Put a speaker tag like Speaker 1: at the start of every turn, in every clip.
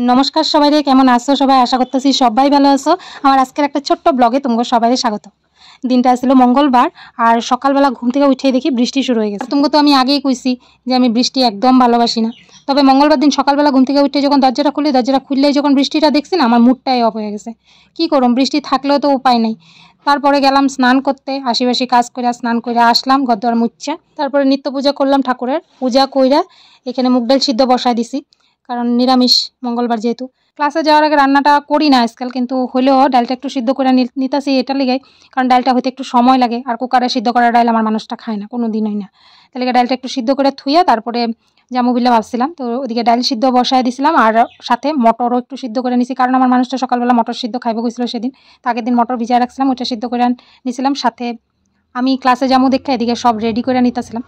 Speaker 1: নমস্কার সবাইরে, কেমন আছো সবাই? আশা করতেছি সবাই ভালো আছো। আমার আজকের একটা ছোট্ট ব্লগে তোমাকে সবাইরে স্বাগত। দিনটা ছিল মঙ্গলবার, আর সকালবেলা ঘুম থেকে উঠে দেখি বৃষ্টি শুরু হয়ে গেছে। তোমাকে তো আমি আগেই কইছি যে আমি বৃষ্টি একদম ভালোবাসি না, তবে মঙ্গলবার দিন সকালবেলা ঘুম থেকে উঠে যখন দরজাটা খুললেই যখন বৃষ্টিটা দেখছি না, আমার মুডটাই অফ হয়ে গেছে। কি করুম, বৃষ্টি থাকলেও তো উপায় নেই। তারপরে গেলাম স্নান করতে, আশিবাসি কাজ করে স্নান করে আসলাম, ঘরদোয়ার মুচ্ছা। তারপরে নিত্য পূজা করলাম, ঠাকুরের পূজা কইরা এখানে মুগ ডাল সিদ্ধ বসায় দিছি, কারণ নিরামিষ মঙ্গলবার যেহেতু। ক্লাসে যাওয়ার আগে রান্নাটা করি না আজকাল, কিন্তু হলেও ডালটা একটু সিদ্ধ করে নিতেছি এটা লিগাই, কারণ ডালটা হইতে একটু সময় লাগে, আর কুকারে সিদ্ধ করা ডাল আমার মানুষটা খায় না, কোনো দিনই না। তাহলে ডালটা একটু সিদ্ধ করে থুইয়া তারপরে জামু বিল্লা ভাবছিলাম, তো ওদিকে ডাল সিদ্ধ বসায় দিছিলাম, আর সাথে মটরও একটু সিদ্ধ করে নিছি, কারণ আমার মানুষটা সকালবেলা মটর সিদ্ধ খাইবে গেছিলো সেদিন। তো আগের দিন মটর ভিজায় রাখছিলাম, ওইটা সিদ্ধ করে নিছিলাম। সাথে আমি ক্লাসে যাবো দেখে এদিকে সব রেডি করে নিতেছিলাম,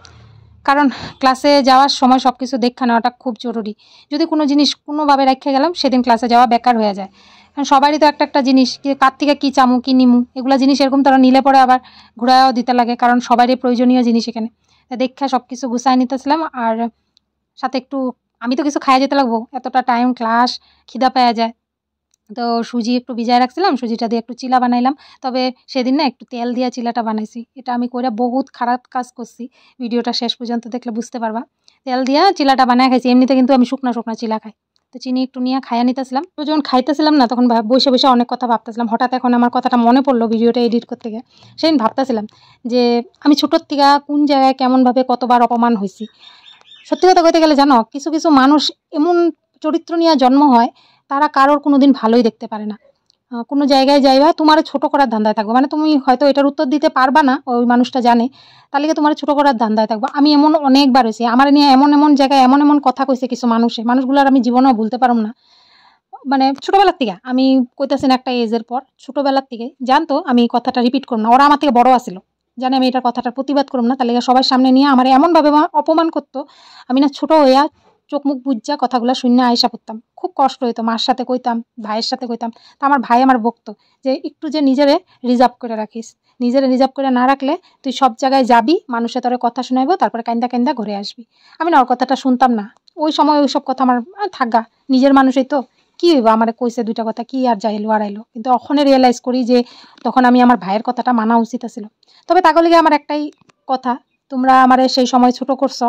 Speaker 1: কারণ ক্লাসে যাওয়ার সময় সব কিছু দেখা নেওয়াটা খুব জরুরি। যদি কোনো জিনিস কোনোভাবে রেখে গেলাম, সেদিন ক্লাসে যাওয়া বেকার হয়ে যায়। কারণ সবারই তো একটা জিনিস, কার থেকে কী চামু কী নিমু, এগুলো জিনিস এরকম তারা নিলে পরে আবার ঘুরায়ও দিতে লাগে, কারণ সবারই প্রয়োজনীয় জিনিস এখানে। দেখা সব কিছু গুছাই নিতেছিলাম, আর সাথে একটু আমি তো কিছু খাইয়া যেতে লাগবো, এতটা টাইম ক্লাস, খিদা পাওয়া যায়। তো সুজি একটু ভিজায় রাখছিলাম, সুজিটা দিয়ে একটু চিলা বানাইলাম। তবে সেদিন না একটু তেল দিয়া চিলাটা বানাইছি, এটা আমি কইরা বহুত খারাপ কাজ করছি। ভিডিওটা শেষ পর্যন্ত দেখলে বুঝতে পারবা। তেল দিয়া চিলাটা বানায় খাইছি, এমনিতে কিন্তু আমি শুকনা শুকনা চিলা খাই। তো চিনি একটু নিয়ে খাইয়া নিতেছিলাম। তো যখন খাইতেছিলাম না, তখন বসে বসে অনেক কথা ভাবতেছিলাম। হঠাৎ এখন আমার কথাটা মনে পড়লো ভিডিওটা এডিট করতে গিয়ে। সেদিন ভাবতেছিলাম যে আমি ছোটোর থেকে কোন জায়গায় কেমনভাবে কতবার অপমান হয়েছি। সত্যি কথা কইতে গেলে জানো, কিছু কিছু মানুষ এমন চরিত্র নিয়ে জন্ম হয়, তারা কারোর কোনো দিন ভালোই দেখতে পারে না। কোনো জায়গায় যাইবা, তোমার ছোট করার ধান্দায় থাকবো, মানে তুমি হয়তো এটার উত্তর দিতে পারবা না, ওই মানুষটা জানে, তাহলে তোমার ছোট করার ধান্দায় থাকবো। আমি এমন অনেকবার হয়েছি, আমার নিয়ে এমন এমন জায়গায় এমন এমন কথা কইছে কিছু মানুষগুলোর আমি জীবনেও ভুলতে পারব না। মানে ছোটবেলার থেকে আমি কইতেছি না, একটা এজের পর ছোটবেলার থেকে জানতো আমি কথাটা রিপিট করব না। ওরা আমার থেকে বড় আছিল, জানে আমি এটার কথাটার প্রতিবাদ করব না, তাহলে সবার সামনে নিয়ে আমার এমনভাবে অপমান করতো। আমি না ছোট হইয়া চোখ মুখ বুঝা কথাগুলো শূন্য আয়সা পড়তাম, খুব কষ্ট হইতো। মার সাথে কইতাম, ভাইয়ের সাথে কইতাম। তা আমার ভাই আমার বকতো যে একটু যে নিজেরে রিজার্ভ করে রাখিস, নিজেরে রিজার্ভ করে না রাখলে তুই সব জায়গায় যাবি, মানুষের তোরে কথা শোনাইবো, তারপরে কান্দা কান্দা ঘরে আসবি। আমি না ওর কথাটা শুনতাম না, ওই সময় ওই সব কথা আমার থাকা, নিজের মানুষই তো, কি হইব আমার কইছে দুইটা কথা, কি আর যাইলো আড়াইলো। কিন্তু ওখানে রিয়েলাইজ করি যে তখন আমি আমার ভাইয়ের কথাটা মানা উচিত ছিল। তবে তাগলে আমার একটাই কথা, তোমরা আমারে সেই সময় ছোট করছো,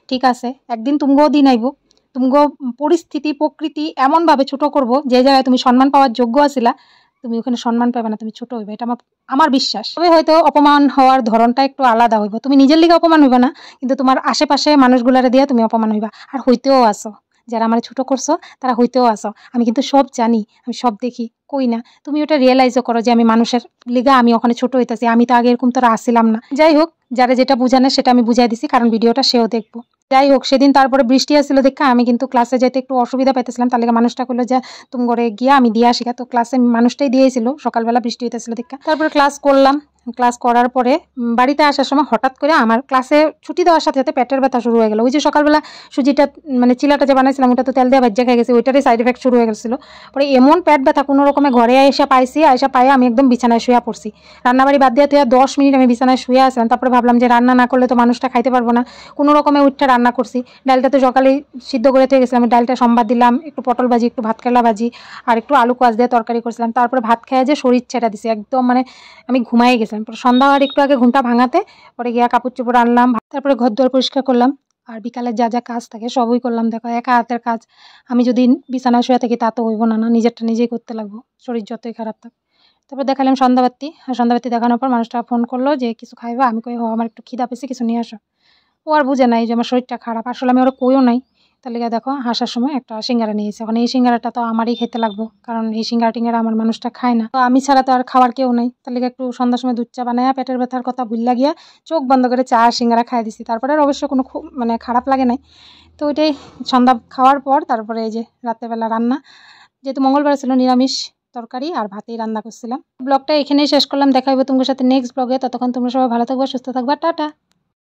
Speaker 1: ঠিক আছে, একদিন তুমগো দিন আইব, তুমগো পরিস্থিতি প্রকৃতি এমনভাবে ছোট করব, যে জায়গায় তুমি সম্মান পাওয়ার যোগ্য আছিলা, তুমি ওখানে সম্মান পাবে না, তুমি ছোট হইবে, এটা আমার বিশ্বাস। তবে হয়তো অপমান হওয়ার ধরনটা একটু আলাদা হইব, তুমি নিজের লিগে অপমান হইবা না, কিন্তু তোমার আশেপাশে মানুষগুলারে দিয়ে তুমি অপমান হইবা। আর হইতেও আসো, যারা আমার ছোট করছো তারা হইতেও আসো, আমি কিন্তু সব জানি, আমি সব দেখি, কই না। তুমি ওটা রিয়েলাইজও করো যে আমি মানুষের লিগা আমি ওখানে ছোট হইতেছি, আমি তো আগে এরকম তো আসছিলাম না। যাই হোক, যারা যেটা বুঝানে সেটা আমি বুঝাই দিছি, কারণ ভিডিওটা সেও দেখবো। যাই হোক, সেদিন তারপরে বৃষ্টি আসছিল দেখা আমি কিন্তু ক্লাসে যেতে একটু অসুবিধা পাইতেছিলাম, তাহলে মানুষটা করলো যে তুমি ঘরে গিয়া আমি দিয়ে আসি। তো ক্লাসে মানুষটাই দিয়েছিল, সকালবেলা বৃষ্টি হইতেছিল দেখা। তারপরে ক্লাস করলাম, ক্লাস করার পরে বাড়িতে আসার সময় হঠাৎ করে আমার ক্লাসে ছুটি দেওয়ার সাথে সাথে পেটের ব্যথা শুরু হয়ে গেল। ওই যে সকালবেলা সুজিটা মানে চিলাটা যে বানাইছিলাম, ওটা তো তেল দিয়ে ভাজ্যা খেয়ে গেছে, ওইটারই সাইড এফেক্ট শুরু হয়ে গেছিলো। পরে এমন পেট ব্যথা, কোনো রকমে ঘরে এসে পাইছি, আয়সা পায়ে আমি একদম বিছানায় শুয়ে পড়ছি। রান্নাবাড়ি বাদ দিয়ে 10 মিনিট আমি বিছানায় শুয়ে আসলাম। তারপরে ভাবলাম যে রান্না না করলে তো মানুষটা খাইতে পারবো না, কোনো রকমে উঠে রান্না করছি। ডালটা তো সকালেই সিদ্ধ করে থেকে গেছিলাম, ডালটা সম্বাদ দিলাম, একটু পটল ভাজি, একটু ভাত কেলা ভাজি, আর একটু আলু কোয়াশ দিয়ে তরকারি করছিলাম। তারপরে ভাত খেয়ে যে শরীর ছেড়া দিছি একদম, মানে আমি ঘুমাই গেছিলাম। সন্ধ্যা হওয়ার একটু আগে ঘুমটা ভাঙাতে পরে গিয়া কাপড় চোপড় আনলাম, তারপরে ঘর দুয়ার পরিষ্কার করলাম, আর বিকালে যা যা কাজ থাকে সবই করলাম। দেখো, একা হাতের কাজ, আমি যদি বিছানায় শুয়ে থাকি তা তো হইব না, নিজেরটা নিজেই করতে লাগবো, শরীর যতই খারাপ থাক। তারপর দেখালাম সন্ধ্যাবাতি, আর সন্ধ্যাবাতি দেখানোর পর মানুষটা ফোন করলো যে কিছু খাইবা। আমি কই আমার একটু খিদা পেয়েছে, কিছু নিয়ে আসো। ও আর বুঝে নাই যে আমার শরীরটা খারাপ, আসলে আমি ওরা কইও নাই। তাহলে দেখো আসার সময় একটা সিঙ্গারা নিয়েছে, এখন এই সিঙ্গারাটা তো আমারই খেতে লাগবো, কারণ এই সিঙ্গারা টিঙ্গারা আমার মানুষটা খায় না, তো আমি ছাড়া তো আর খাওয়ার কেউ নাই। তাহলে একটু সন্ধ্যার সময় দুধ চা বানায় পেটের ব্যথার কথা ভুল গিয়া চোখ বন্ধ করে চা আর সিঙ্গারা খাই দিছি। তারপরে আর অবশ্য কোনো মানে খারাপ লাগে নাই। তো ওইটাই সন্ধ্যা খাওয়ার পর তারপরে এই যে রাত্রেবেলা রান্না, যেহেতু মঙ্গলবার ছিল, নিরামিষ তরকারি আর ভাতেই রান্না করছিলাম। ব্লগটা এখানেই শেষ করলাম, দেখা হবে তোমার সাথে নেক্সট ব্লগে। ততক্ষণ তোমরা সবাই ভালো থাকবা, সুস্থ থাকবা, টাটা।